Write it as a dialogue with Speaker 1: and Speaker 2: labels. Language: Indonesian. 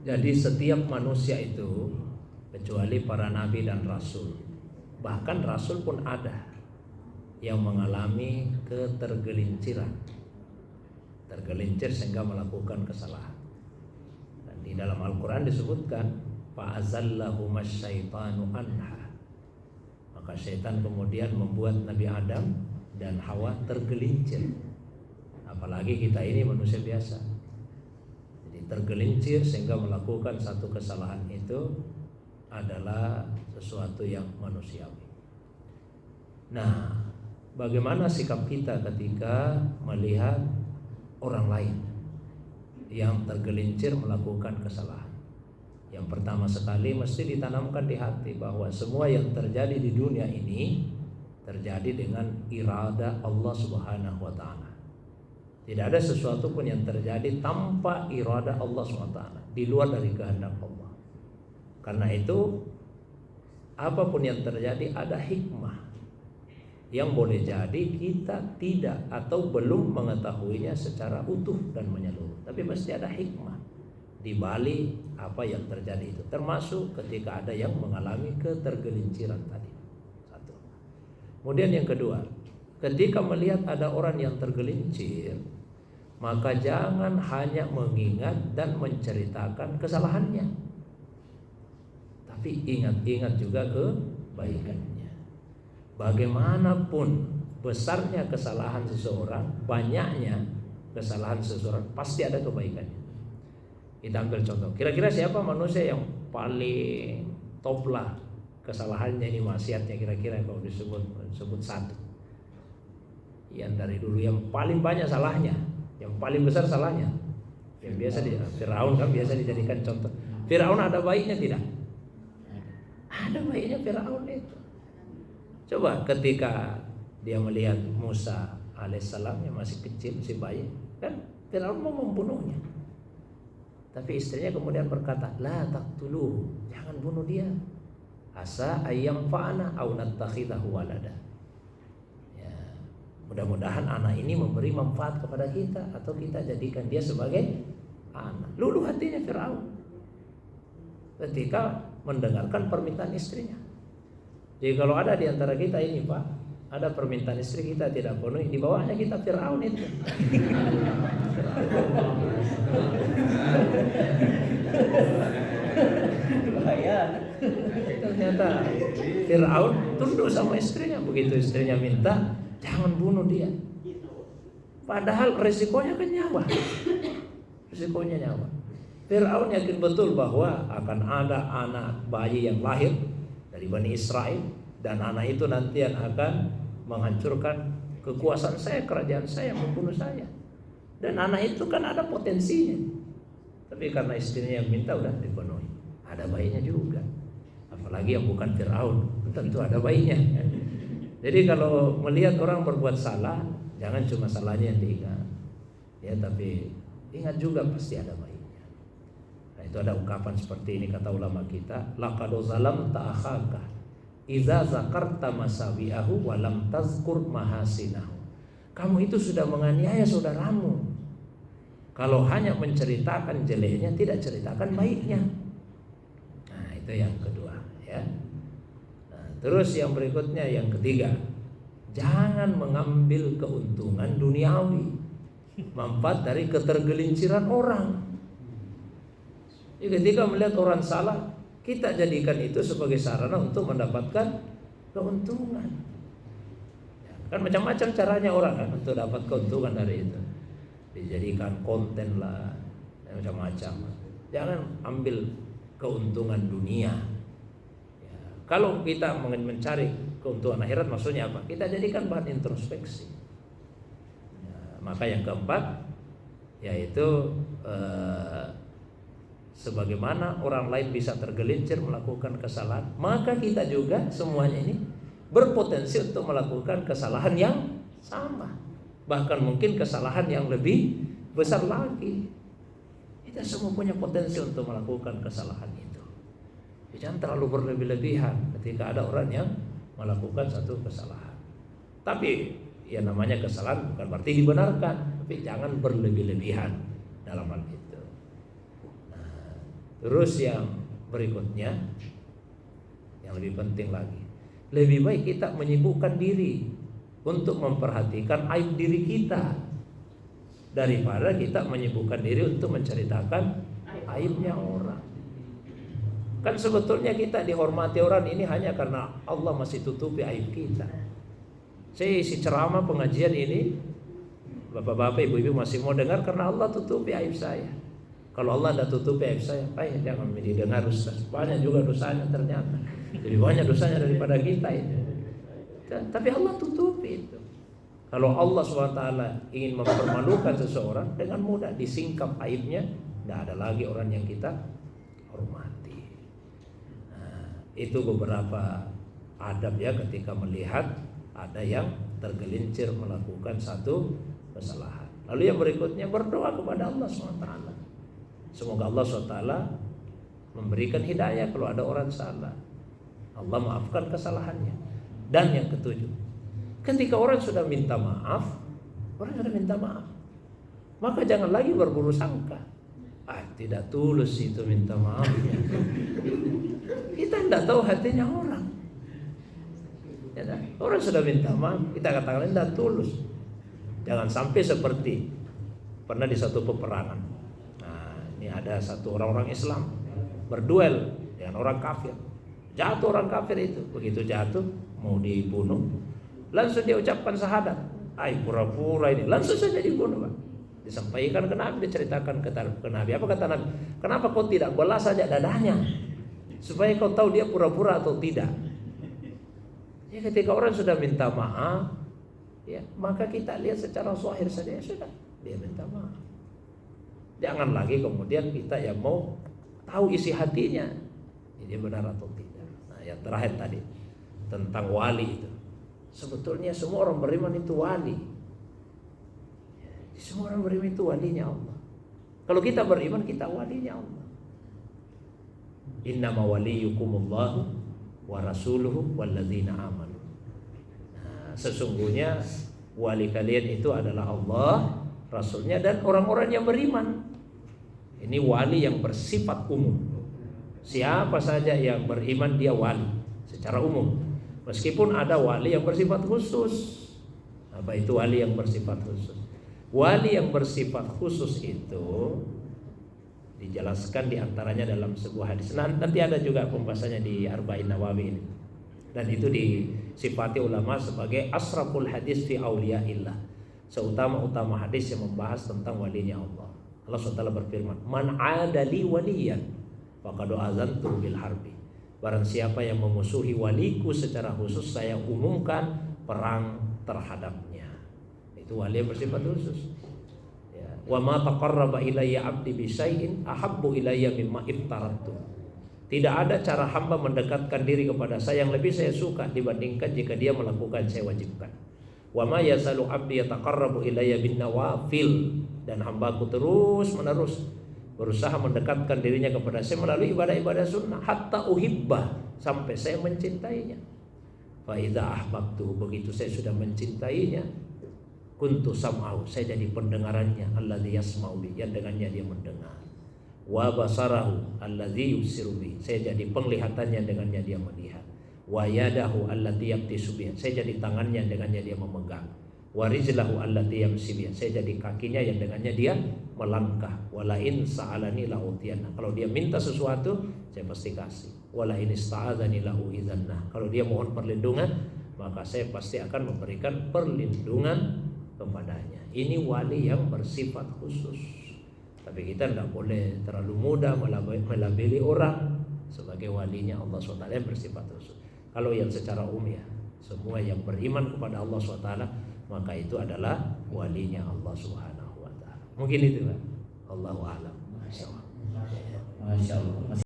Speaker 1: Jadi setiap manusia itu, kecuali para nabi dan rasul, bahkan rasul pun ada yang mengalami ketergelinciran, tergelincir sehingga melakukan kesalahan. Dan di dalam Al-Quran disebutkan fa'azallahumas syaitanu anha, maka syaitan kemudian membuat Nabi Adam dan Hawa tergelincir. Apalagi kita ini manusia biasa, jadi tergelincir sehingga melakukan satu kesalahan itu adalah sesuatu yang manusiawi. Nah, bagaimana sikap kita ketika melihat orang lain yang tergelincir melakukan kesalahan? Yang pertama sekali mesti ditanamkan di hati bahwa semua yang terjadi di dunia ini terjadi dengan irada Allah Subhanahu wa taala. Tidak ada sesuatu pun yang terjadi tanpa irada Allah Subhanahu wa taala, di luar dari kehendak Allah. Karena itu apapun yang terjadi ada hikmah yang boleh jadi kita tidak atau belum mengetahuinya secara utuh dan menyeluruh, tapi pasti ada hikmah di balik apa yang terjadi itu, termasuk ketika ada yang mengalami ketergelinciran tadi. Satu. Kemudian yang kedua, ketika melihat ada orang yang tergelincir, maka jangan hanya mengingat dan menceritakan kesalahannya, tapi ingat-ingat juga kebaikannya. Bagaimanapun besarnya kesalahan seseorang, banyaknya kesalahan seseorang, pasti ada kebaikannya. Kita ambil contoh, kira-kira siapa manusia yang paling top lah kesalahannya ini, maksiatnya, kira-kira kalau disebut satu, yang dari dulu yang paling banyak salahnya, yang paling besar salahnya, yang biasa Firaun kan biasa dijadikan contoh. Firaun ada baiknya tidak? Ada baiknya Firaun itu. Coba ketika dia melihat Musa alaihissalam yang masih kecil, masih bayi, kan Firaun mau membunuhnya. Tapi istrinya kemudian berkata, la taqtuluhu, jangan bunuh dia. Asa ayyam fa'ana aw nattakhidahu walada. Ya, mudah-mudahan anak ini memberi manfaat kepada kita atau kita jadikan dia sebagai anak. Luluh hatinya Firaun ketika mendengarkan permintaan istrinya. Jadi kalau ada di antara kita ini, Pak, ada permintaan istri kita tidak penuhi, di bawahnya kita Firaun itu. Bahaya. Ternyata Firaun tunduk sama istrinya. Begitu istrinya minta, jangan bunuh dia. Padahal resikonya kan nyawa. Resikonya nyawa. Firaun yakin betul bahwa akan ada anak bayi yang lahir dari Bani Israel, dan anak itu nanti yang akan menghancurkan kekuasaan saya, kerajaan saya, membunuh saya. Dan anak itu kan ada potensinya. Tapi karena istrinya yang minta, udah dipenuhi. Ada bayinya juga. Apalagi yang bukan Firaun, tentu ada bayinya. Jadi kalau melihat orang berbuat salah, jangan cuma salahnya yang diingat, ya, tapi ingat juga pasti ada bayinya. Nah, itu ada ungkapan seperti ini kata ulama kita, laqad zalamta akhaka idza zakarta masawi'ahu wa lam tazkur mahasinahu. Kamu itu sudah menganiaya saudaramu kalau hanya menceritakan jeleknya, tidak ceritakan baiknya. Nah, itu yang kedua, ya. Nah, terus yang berikutnya, yang ketiga, jangan mengambil keuntungan duniawi, manfaat dari ketergelinciran orang. Jadi ketika melihat orang salah, kita jadikan itu sebagai sarana untuk mendapatkan keuntungan. Ya, kan macam-macam caranya orang kan untuk dapat keuntungan dari itu. Dijadikan konten lah, macam-macam. Jangan ambil keuntungan dunia. Ya, kalau kita mencari keuntungan akhirat, maksudnya apa? Kita jadikan bahan introspeksi. Ya, maka yang keempat, yaitu sebagaimana orang lain bisa tergelincir melakukan kesalahan, maka kita juga semuanya ini berpotensi untuk melakukan kesalahan yang sama, bahkan mungkin kesalahan yang lebih besar lagi. Kita semua punya potensi untuk melakukan kesalahan itu. Jangan terlalu berlebih-lebihan ketika ada orang yang melakukan satu kesalahan. Tapi ya namanya kesalahan bukan berarti dibenarkan, tapi jangan berlebih-lebihan dalam hal itu. Terus yang berikutnya, yang lebih penting lagi, lebih baik kita menyibukkan diri untuk memperhatikan aib diri kita daripada kita menyibukkan diri untuk menceritakan aibnya orang. Kan sebetulnya kita dihormati orang ini hanya karena Allah masih tutupi aib kita. Saya isi ceramah pengajian ini, bapak-bapak, ibu-ibu masih mau dengar karena Allah tutupi aib saya. Kalau Allah tidak tutupi aib saya, jangan didengar Ustaz. Banyak juga dosanya ternyata. Lebih banyak dosanya daripada kita itu. Tapi Allah tutupi itu. Kalau Allah SWT ingin mempermalukan seseorang, dengan mudah disingkap aibnya, tidak ada lagi orang yang kita hormati. Nah, itu beberapa adab ya ketika melihat ada yang tergelincir melakukan satu kesalahan. Lalu yang berikutnya, berdoa kepada Allah SWT. Semoga Allah SWT memberikan hidayah kalau ada orang salah. Allah maafkan kesalahannya. Dan yang ketujuh, ketika orang sudah minta maaf, maka jangan lagi berburu sangka. Tidak tulus itu minta maafnya. Kita tidak tahu hatinya orang. Ya, orang sudah minta maaf, kita katakan tidak tulus. Jangan sampai seperti pernah di satu peperangan. Nah, ini ada satu orang Islam berduel dengan orang kafir. Jatuh orang kafir itu, begitu jatuh mau dibunuh, langsung dia ucapkan syahadat. Pura-pura ini langsung saja dibunuh, Pak. Disampaikan ke Nabi, diceritakan ke Nabi. Apa kata Nabi? Kenapa kau tidak belas saja dadanya, supaya kau tahu dia pura-pura atau tidak? Ya, ketika orang sudah minta maaf, ya, maka kita lihat secara zahir saja, sudah dia minta maaf. Jangan lagi kemudian kita yang mau tahu isi hatinya, ini benar atau tidak. Nah, yang terakhir tadi tentang wali itu, sebetulnya semua orang beriman itu wali. Semua orang beriman itu walinya Allah. Kalau kita beriman, kita walinya Allah. Innama waliyukumullahu wa rasuluhu walladzina amanu. Nah, sesungguhnya wali kalian itu adalah Allah, Rasulnya, dan orang-orang yang beriman. Ini wali yang bersifat umum. Siapa saja yang beriman dia wali secara umum. Meskipun ada wali yang bersifat khusus. Apa itu wali yang bersifat khusus? Wali yang bersifat khusus itu dijelaskan diantaranya dalam sebuah hadis. Nanti ada juga pembahasannya di Arba'in Nawawi ini. Dan itu disifati ulama sebagai asraful hadis fi auliyaillah. Seutama-utama hadis yang membahas tentang walinya Allah. Allah SWT berfirman, "Man 'adali waliyan faqad azantu bil harbi." Barang siapa yang memusuhi waliku secara khusus, saya umumkan perang terhadapnya. Itu wali yang bersifat khusus. Ya. Wa ma taqarraba ilayya 'abdi bi syai'in ahabbu ilayya mimma iftaratu. Tidak ada cara hamba mendekatkan diri kepada saya yang lebih saya suka dibandingkan jika dia melakukan saya wajibkan. Wa ma yasalu 'abdi yataqarrabu ilayya bin nawafil. Dan hambaku terus menerus berusaha mendekatkan dirinya kepada saya melalui ibadah-ibadah sunnah hatta uhibbah, sampai saya mencintainya. Fa idza ahbabtu, begitu saya sudah mencintainya, kuntu sam'ahu, saya jadi pendengarannya, alladzi yasma'u bi, yang dengannya dia mendengar. Wa basarahu alladzi yubsiru bi, saya jadi penglihatannya, dengannya dia melihat. Wa yadahu allati yabtisu bi, saya jadi tangannya, dengannya dia memegang. Wa rijlahu allati yamshi bi, saya jadi kakinya yang dengannya dia melangkah. Wala in sa'alani la utiyanna, kalau dia minta sesuatu saya pasti kasih. Wala in ista'adzani la uidzanna, kalau dia mohon perlindungan maka saya pasti akan memberikan perlindungan kepadanya. Ini wali yang bersifat khusus. Tapi kita tidak boleh terlalu mudah melabeli orang sebagai walinya Allah SWT yang bersifat khusus. Kalau yang secara umum ya, semua yang beriman kepada Allah SWT, maka itu adalah walinya Allah Subhanahu wa ta'ala. Mungkin itu, Pak. Allahu a'lam. Masya Allah.